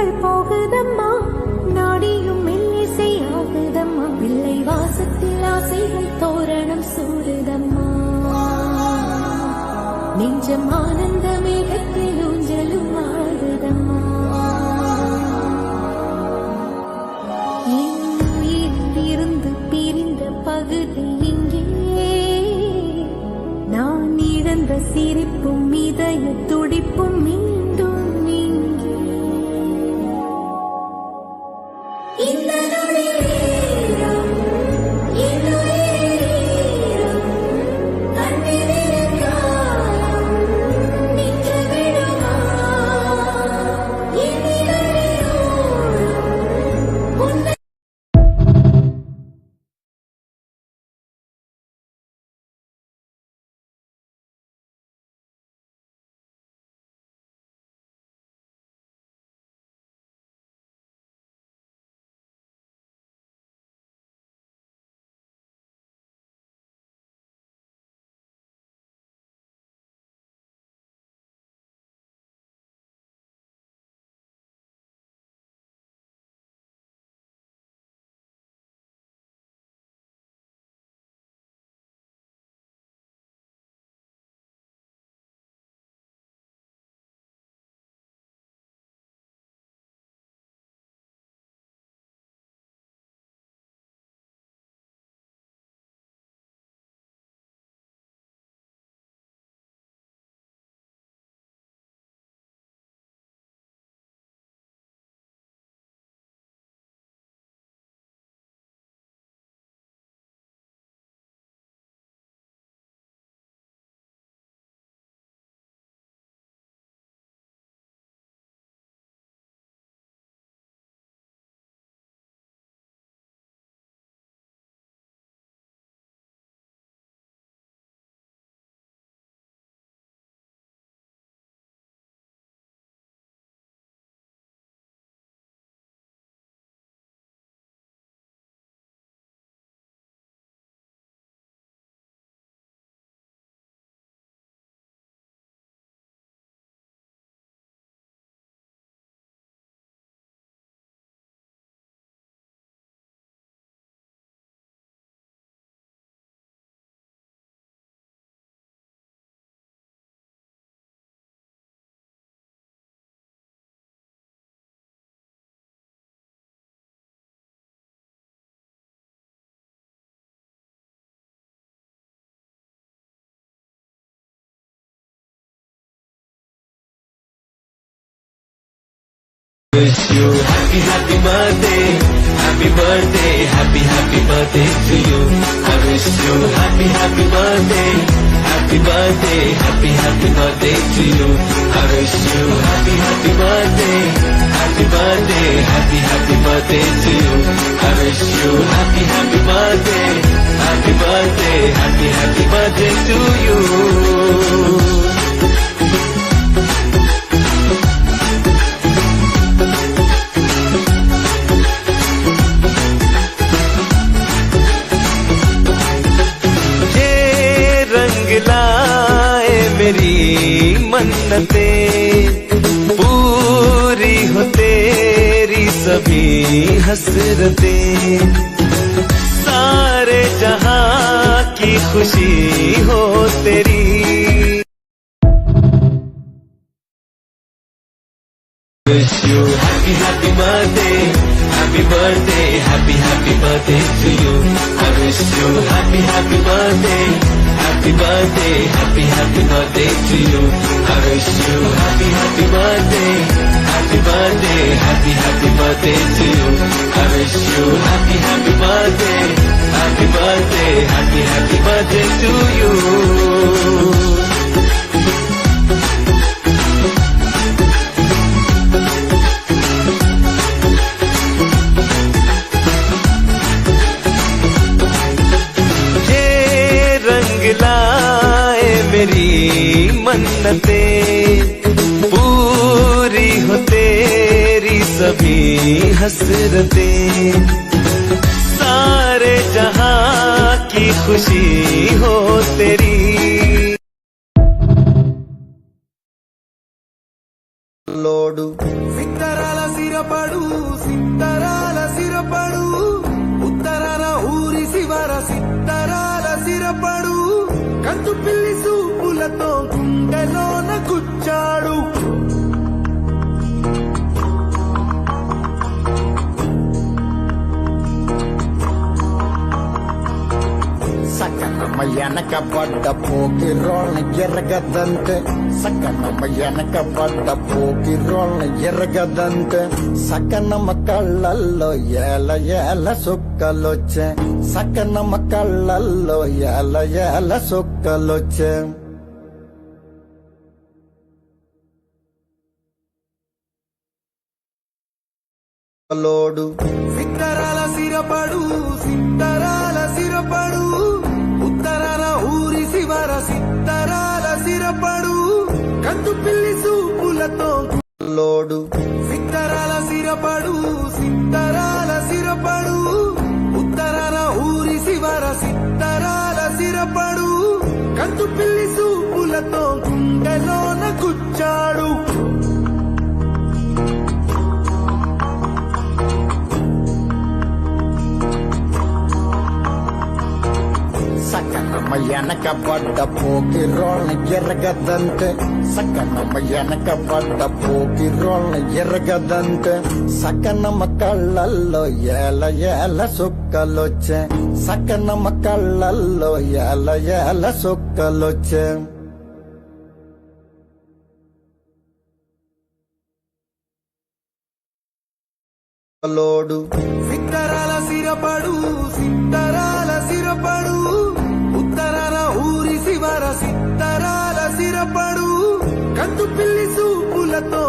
நாட்கள் போகுதம்மா, நாடியும் மெல்லிசை ஆகுதம்மா, பிள்ளை வாசத்தில் ஆசைகள் தோரணம் சூடுதம்மா, நெஞ்சம் ஆனந்த மேகத்தில் ஊஞ்சலும் ஆடுதம்மா. இருந்து பிரிந்த பகுதி இங்கே, நான் இழந்த சிரிப்பும் இதய துடிப்பும் மீண்டும் இங்கே. இந்த நொடியிலும் என்னுயிரிலும் கண்ணீரின் காலம் நின்று விடுமா, என்னிலோடும் உன்னை Wish you happy, happy birthday, happy birthday, happy, happy birthday to you. I wish you happy, happy birthday, happy birthday, happy, happy birthday to you. I wish you happy, happy birthday, happy birthday, happy, happy birthday to you. I wish you happy, happy birthday, happy birthday, happy, happy birthday to you. मेरी मन्नतें पूरी हो तेरी सभी हसरतें, सारे जहां की खुशी हो तेरी. Wish you happy, happy birthday, happy birthday, happy, happy birthday to you. I wish you happy, happy birthday, happy birthday, happy, happy birthday to you. I wish you happy, happy birthday, happy birthday, happy, happy birthday to you. I wish you happy, happy birthday, happy birthday, happy, happy birthday to you. मेरी मन्नतें पूरी हो तेरी सभी हसरतें, सारे जहां की खुशी हो तेरी. లోడు విత్తరాల సిర సిరపడు కంచు పిల్లి సూపులతో గుండెలోన గుచ్చాడు సకనమ్మ వెనక పడ్డ పోకి రోళ్ళని ఎరగదంటే సకనమ్మ వెనక పడ్డ పోకి రోళ్ళని ఎరగదంటే సకనమ్మ కళ్ళల్లో ఏల ఏల సుక్కలొచ్చే సకనమ్మ కళ్ళల్లో ఏల ఏల సుక్కలొచ్చే లోడు సిత్తరాల సిరపడు సిత్తరాల సిరపడు ఉత్తరాల ఊరి శివర సిత్తరాల సిరపడు కంచు పిల్లి సూపులతో లోడు సిత్తరాల సిరపడు సిత్తరాల సిరపడు ఉత్తరాల ఊరి శివర సిత్తరాల సిరపడు కంచు పిల్లి సూపులతో గుండెలోన గుచ్చాడు సకనమ్మ వెనక పడ్డ పోకి రోళ్ళని ఎరగదంటే సకనమ్మ వెనక పడ్డ పోకి రోళ్ళని ఎరగదంటే సకనమ్మ కళ్ళల్లో ఏల ఏల సుక్కలొచ్చే సకనమ్మ కళ్ళల్లో ఏల ఏల సుక్కలొచ్చే లోడు సిత్తరాల సిరపడు సిత్తరాల సిరపడు ఉత్తరాల ఊరి శివర సిత్తరాల సిరపడు కంచు పిల్లి సూపులతో